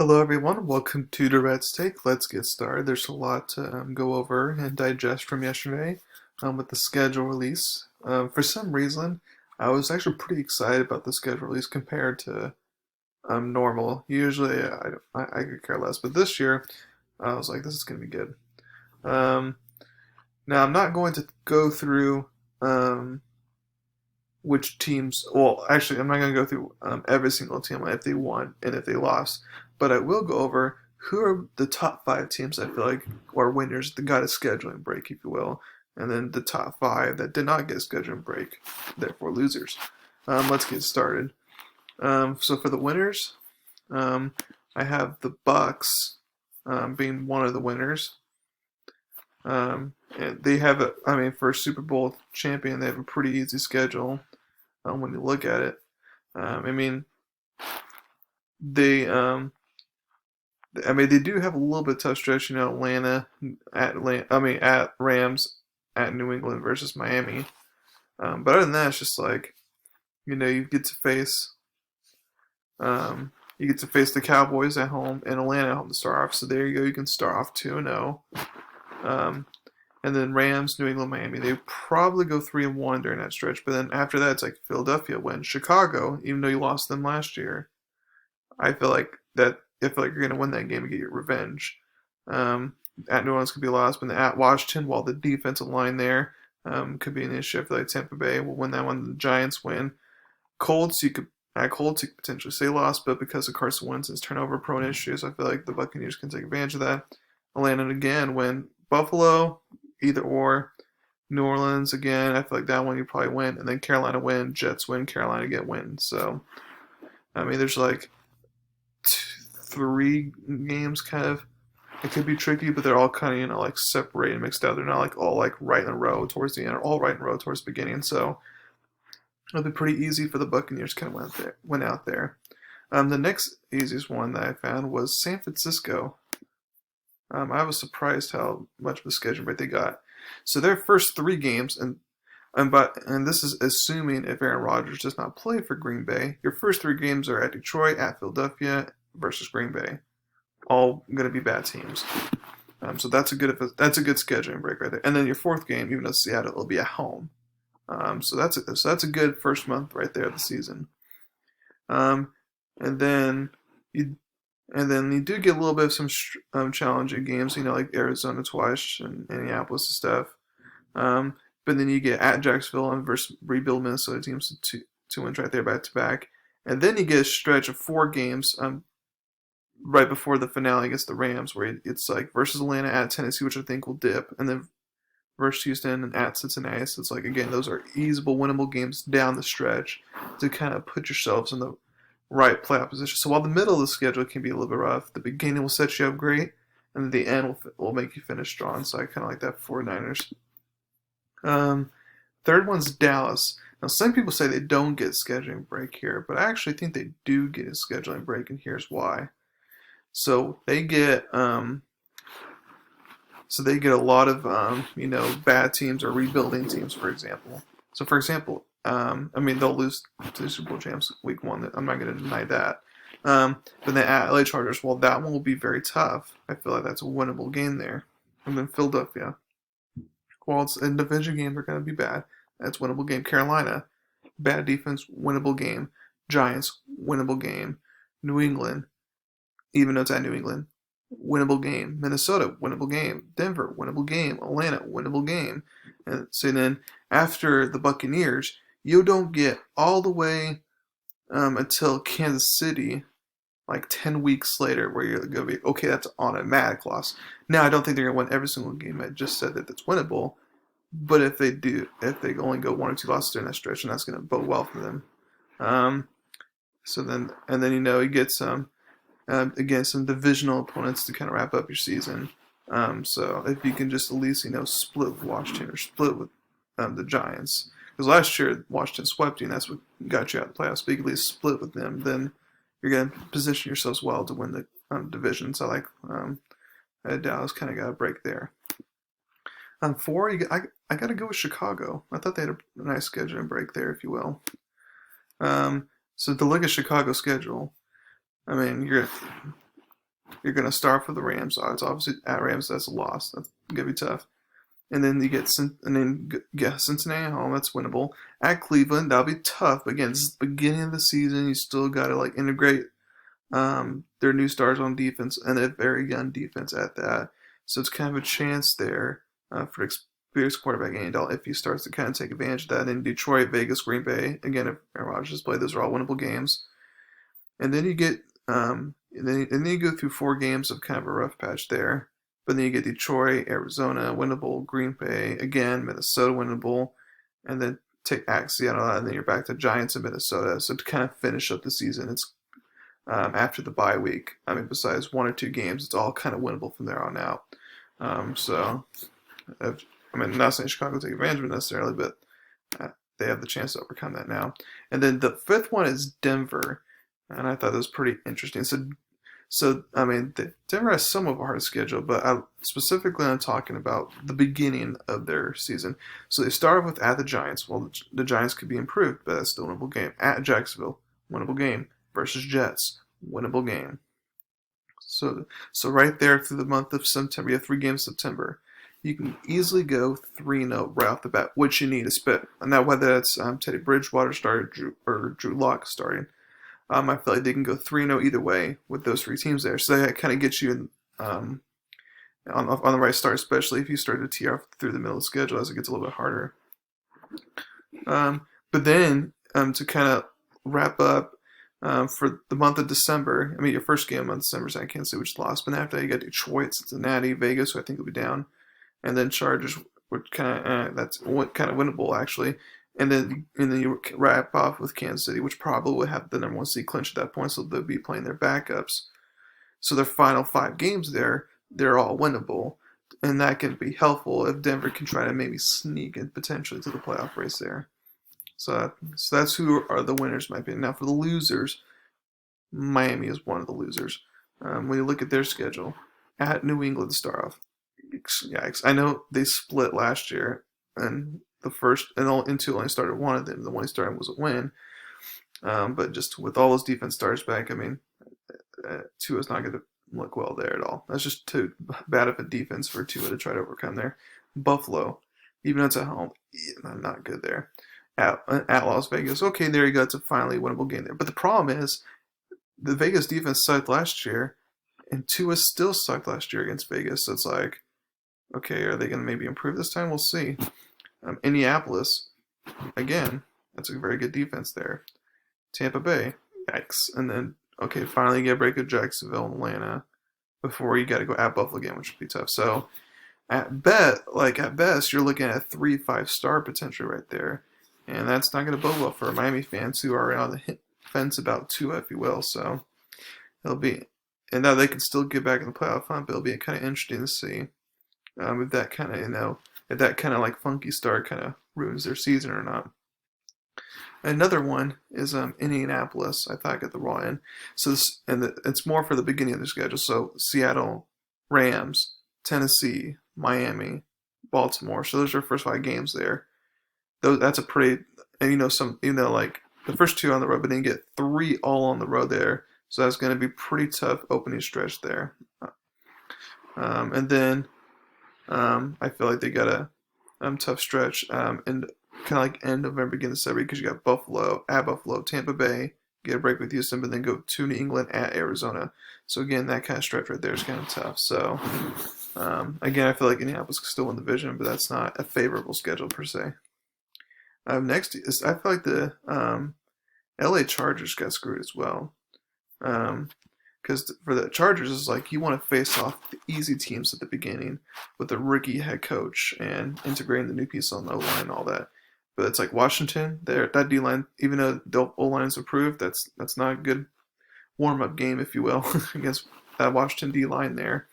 Hello, everyone. Welcome to Durrett's Take. Let's get started. There's a lot to go over and digest from yesterday with the schedule release. For some reason, I was actually pretty excited about the schedule release compared to normal. Usually, I could care less, but this year, I was like, this is going to be good. Um, Now, I'm not going to go through which teams. Well, actually, I'm not going to go through every single team if they won and if they lost, but I will go over who are the top five teams I feel like are winners that got a scheduling break, if you will, and then the top five that did not get a scheduling break, therefore losers. Let's get started. So for the winners, I have the Bucks being one of the winners. And they have for a Super Bowl champion, they have a pretty easy schedule when you look at it. I mean, they, they do have a little bit tough stretch. At Rams, at New England versus Miami. But other than that, it's just like, you get to face, the Cowboys at home and Atlanta at home to start off. So there you go. You can start off 2-0. And then Rams, New England, Miami. They probably go 3-1 during that stretch. But then after that, it's like Philadelphia wins. Chicago, even though you lost them last year, I feel like you're going to win that game and get your revenge. At New Orleans could be lost, but then at Washington, while the defensive line there could be an issue. I feel like Tampa Bay will win that one. The Giants win. Colts, you could potentially say lost, but because of Carson Wentz's turnover-prone issues, I feel like the Buccaneers can take advantage of that. Atlanta again win. Buffalo, either or. New Orleans again, I feel like that one you probably win, and then Carolina win, Jets win, Carolina get win. So, there's like three games kind of. It could be tricky, but they're all kind of like separated and mixed out. They're not like all like right in a row towards the end, or all right in a row towards the beginning. So it'll be pretty easy for the Buccaneers kind of went out there. The next easiest one that I found was San Francisco. I was surprised how much of a schedule break they got. So their first three games, and this is assuming if Aaron Rodgers does not play for Green Bay, your first three games are at Detroit, at Philadelphia versus Green Bay, all going to be bad teams. So that's a good scheduling break right there. And then your fourth game, even though Seattle, will be at home. So that's a good first month right there of the season. And then you do get a little bit of some challenging games, like Arizona twice and Indianapolis and stuff. But then you get at Jacksonville and versus rebuild Minnesota teams, two wins right there back to back. And then you get a stretch of four games right before the finale against the Rams, where it's like versus Atlanta, at Tennessee, which I think will dip, and then versus Houston and at Cincinnati. So it's like, again, those are easable, winnable games down the stretch to kind of put yourselves in the right playoff position. So while the middle of the schedule can be a little bit rough, the beginning will set you up great, and the end will make you finish strong. So I kind of like that for 49ers. Third one's Dallas. Now, some people say they don't get a scheduling break here, but I actually think they do get a scheduling break, and here's why. So they get a lot of bad teams or rebuilding teams, for example. So for example, they'll lose to the Super Bowl champs week one. I'm not going to deny that. But the LA Chargers, well, that one will be very tough. I feel like that's a winnable game there. And then Philadelphia, while it's a division game, they're going to be bad. That's a winnable game. Carolina, bad defense, winnable game. Giants, winnable game. New England, even though it's at New England, winnable game. Minnesota, winnable game. Denver, winnable game. Atlanta, winnable game. And so then after the Buccaneers, you don't get all the way until Kansas City, like 10 weeks later, where you're going to be, okay, that's an automatic loss. Now, I don't think they're going to win every single game. I just said that that's winnable. But if they only go one or two losses during that stretch, and that's going to bode well for them. You get some divisional opponents to kind of wrap up your season. So if you can just at least, split with Washington or split with the Giants. Because last year, Washington swept you, and that's what got you out of the playoffs. But you can at least split with them. Then you're going to position yourselves well to win the division. So Dallas kind of got a break there. Four, I got to go with Chicago. I thought they had a nice scheduling break there, if you will. So to look at Chicago's schedule, You're going to start for the Rams. It's obviously at Rams. That's a loss. That's going to be tough. And then you get Cincinnati at home. That's winnable. At Cleveland, that'll be tough. But again, this is the beginning of the season. You still got to like integrate their new stars on defense and a very young defense at that. So it's kind of a chance there for experienced quarterback Andy Dalton if he starts to kind of take advantage of that. In Detroit, Vegas, Green Bay, again, if Aaron Rodgers has played, those are all winnable games. And then you get and then you go through 4 games of kind of a rough patch there. But then you get Detroit, Arizona, winnable, Green Bay, again, Minnesota, winnable, and then take Seattle out, and then you're back to Giants and Minnesota. So to kind of finish up the season, it's after the bye week. I mean, besides 1 or 2 games, it's all kind of winnable from there on out. I'm not saying Chicago will take advantage of it necessarily, but they have the chance to overcome that now. And then the 5th one is Denver, and I thought that was pretty interesting. So I mean, Denver has somewhat of a hard schedule, but specifically I'm talking about the beginning of their season. So they start with at the Giants. Well, the Giants could be improved, but that's still a winnable game. At Jacksonville, winnable game. Versus Jets, winnable game. So right there through the month of September, you have 3 games in September. You can easily go 3-0 right off the bat, which you need to spit. Now, whether that's Teddy Bridgewater starting or Drew Lock starting, I feel like they can go 3-0 either way with those 3 teams there. So that kind of gets you in, on the right start, especially if you start to tee off through the middle of the schedule as it gets a little bit harder. But then to kind of wrap up for the month of December, I mean, your first game of December is at Kansas City, which lost. But after that, you got Detroit, Cincinnati, Vegas, who I think will be down, and then Chargers, which kind of that's kind of winnable actually. And then you wrap off with Kansas City, which probably would have the number 1 seed clinch at that point, so they'll be playing their backups. So their final 5 games there, they're all winnable, and that can be helpful if Denver can try to maybe sneak in potentially to the playoff race there. So that's who are the winners, in my opinion. Now for the losers, Miami is one of the losers. When you look at their schedule, at New England to start off, yikes! I know they split last year, and the first and 2 only started one of them. The one he started was a win, but just with all those defense stars back, I mean, 2 is not going to look well there at all. That's just too bad of a defense for 2 to try to overcome there. Buffalo, even though it's at home, not good there. At Las Vegas, okay, there you go. It's a finally winnable game there. But the problem is, the Vegas defense sucked last year, and Tua still sucked last year against Vegas. So it's like, okay, are they going to maybe improve this time? We'll see. Indianapolis, again, that's a very good defense there. Tampa Bay, yikes. And then, okay, finally you get a break of Jacksonville and Atlanta before you got to go at Buffalo again, which would be tough. So at best, you're looking at a 3-5 star potential right there. And that's not going to bode well for Miami fans who are on the fence about Tua, if you will. So it'll be, and now they can still get back in the playoff hunt, but it'll be kind of interesting to see if that kind of, if that kind of like funky start kind of ruins their season or not. Another one is Indianapolis. I thought I got the raw end. So it's more for the beginning of the schedule. So Seattle, Rams, Tennessee, Miami, Baltimore. So those are the first 5 games there. That's a pretty, and like the first 2 on the road, but then you get 3 all on the road there. So that's going to be pretty tough opening stretch there. And then I feel like they got a tough stretch and kind of like end November, beginning of December, because you got Buffalo, Tampa Bay, get a break with Houston, but then go to New England at Arizona. So again, that kind of stretch right there is kind of tough. So again, I feel like Indianapolis can still win the division, but that's not a favorable schedule per se. Next is I feel like the LA Chargers got screwed as well. Because for the Chargers, it's like you want to face off the easy teams at the beginning with a rookie head coach and integrating the new piece on the O-line and all that. But it's like Washington, that D-line, even though the O-line is improved, that's not a good warm-up game, if you will, against that Washington D-line there.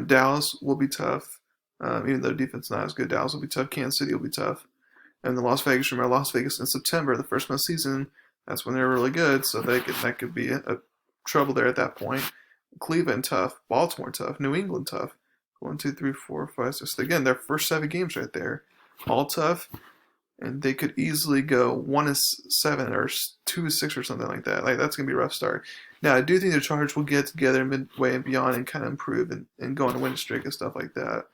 Dallas will be tough. Even though defense is not as good, Dallas will be tough. Kansas City will be tough. And the Las Vegas in September, the first month of the season, that's when they're really good. So that could be a trouble there at that point. Cleveland tough, Baltimore tough, New England tough. 1, 2, 3, 4, 5, 6. Again, their first 7 games right there, all tough, and they could easily go 1-7 or 2-6 or something like that. Like that's gonna be a rough start. Now, I do think the Chargers will get together midway and beyond and kind of improve and go on a win streak and stuff like that.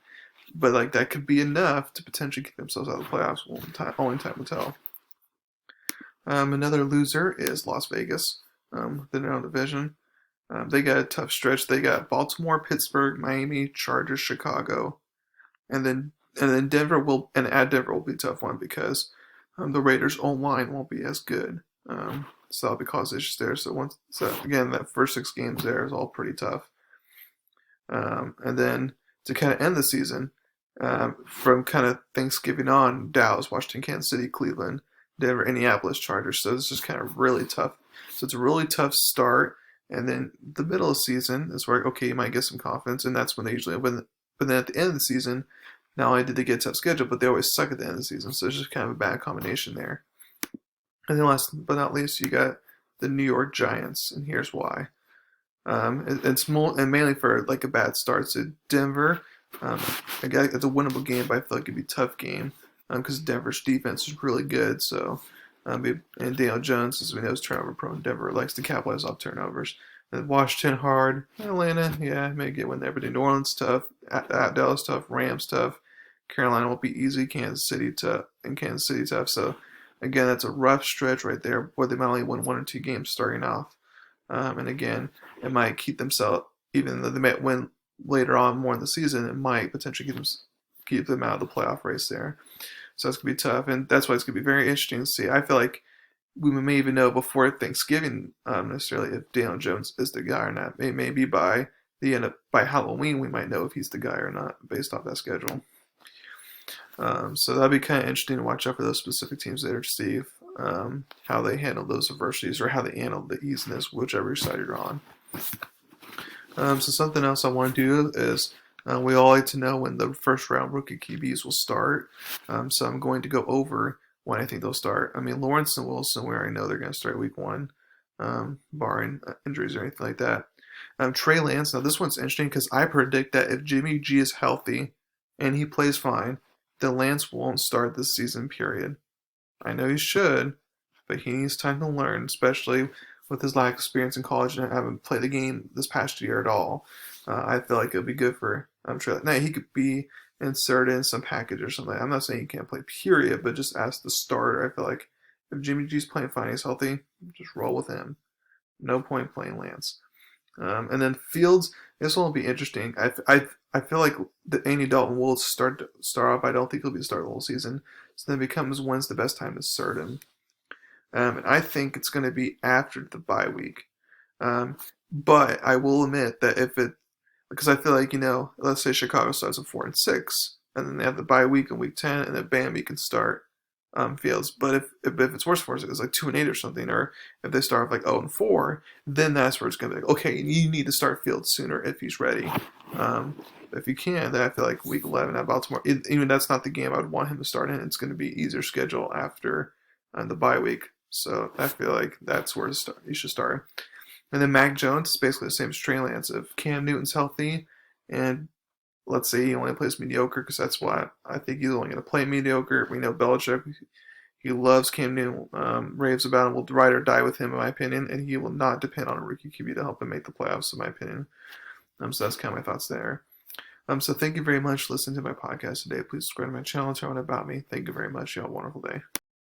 But like that could be enough to potentially get themselves out of the playoffs. Only time will tell. Another loser is Las Vegas. Within their own division. They got a tough stretch. They got Baltimore, Pittsburgh, Miami, Chargers, Chicago, and then Denver will and at Denver will be a tough one because the Raiders' own line won't be as good. So that'll be cause issues there. So again, that first 6 games there is all pretty tough. And then to kind of end the season, from kind of Thanksgiving on, Dallas, Washington, Kansas City, Cleveland, Denver, Indianapolis, Chargers. So this is kind of really tough. So it's a really tough start. And then the middle of the season is where, okay, you might get some confidence, and that's when they usually win. But then at the end of the season, not only did they get a tough schedule, but they always suck at the end of the season. So it's just kind of a bad combination there. And then last but not least, you got the New York Giants, and here's why. It's mainly for like a bad start. So Denver, again, it's a winnable game, but I feel like it'd be a tough game because Denver's defense is really good. So, and Daniel Jones, as we know, is turnover prone. Denver likes to capitalize off turnovers. And Washington hard. Atlanta, yeah, may get one there, but New Orleans tough. At Dallas tough. Rams tough. Carolina will be easy. Kansas City tough. So again, that's a rough stretch right there. Where they might only win 1 or 2 games starting off. And again, it might keep themselves, even though they might win later on more in the season, it might potentially keep them out of the playoff race there. So it's going to be tough, and that's why it's going to be very interesting to see. I feel like we may even know before Thanksgiving necessarily if Daniel Jones is the guy or not. Maybe by the end by Halloween, we might know if he's the guy or not based off that schedule. So that'll be kind of interesting to watch out for those specific teams there to see if, how they handle those adversities or how they handle the easiness, whichever side you're on. So something else I want to do is we all like to know when the first round rookie QBs will start. So I'm going to go over when I think they'll start. I mean, Lawrence and Wilson, we already know they're going to start week 1, barring injuries or anything like that. Trey Lance, now this one's interesting because I predict that if Jimmy G is healthy and he plays fine, then Lance won't start this season, period. I know he should, but he needs time to learn, especially with his lack of experience in college and haven't played the game this past year at all. I feel like it would be good for Trey. Now, he could be inserted in some package or something. I'm not saying he can't play, period, but just as the starter, I feel like if Jimmy G's playing fine, he's healthy, just roll with him. No point playing Lance. And then Fields, this one will be interesting. I feel like the Andy Dalton will start off. I don't think he'll be the start of the whole season. So then it becomes when's the best time to start him. And I think it's going to be after the bye week. But I will admit that because I feel like, let's say Chicago starts at 4-6, and then they have the bye week in week 10, and then bam, you can start Fields. But if it's worse for us, it's like 2-8 or something, or if they start like 0-4, then that's where it's going to be like, okay, you need to start Fields sooner if he's ready. If you can, then I feel like week 11 at Baltimore, even that's not the game I would want him to start in. It's going to be easier schedule after the bye week. So I feel like that's where you should start. And then Mac Jones is basically the same as Trey Lance. If Cam Newton's healthy, and let's say he only plays mediocre, because that's why I think he's only going to play mediocre. We know Belichick, he loves Cam Newton, raves about him, will ride or die with him, in my opinion, and he will not depend on a rookie QB to help him make the playoffs, in my opinion. So that's kind of my thoughts there. So thank you very much for listening to my podcast today. Please subscribe to my channel and tell everyone about me. Thank you very much. You have a wonderful day.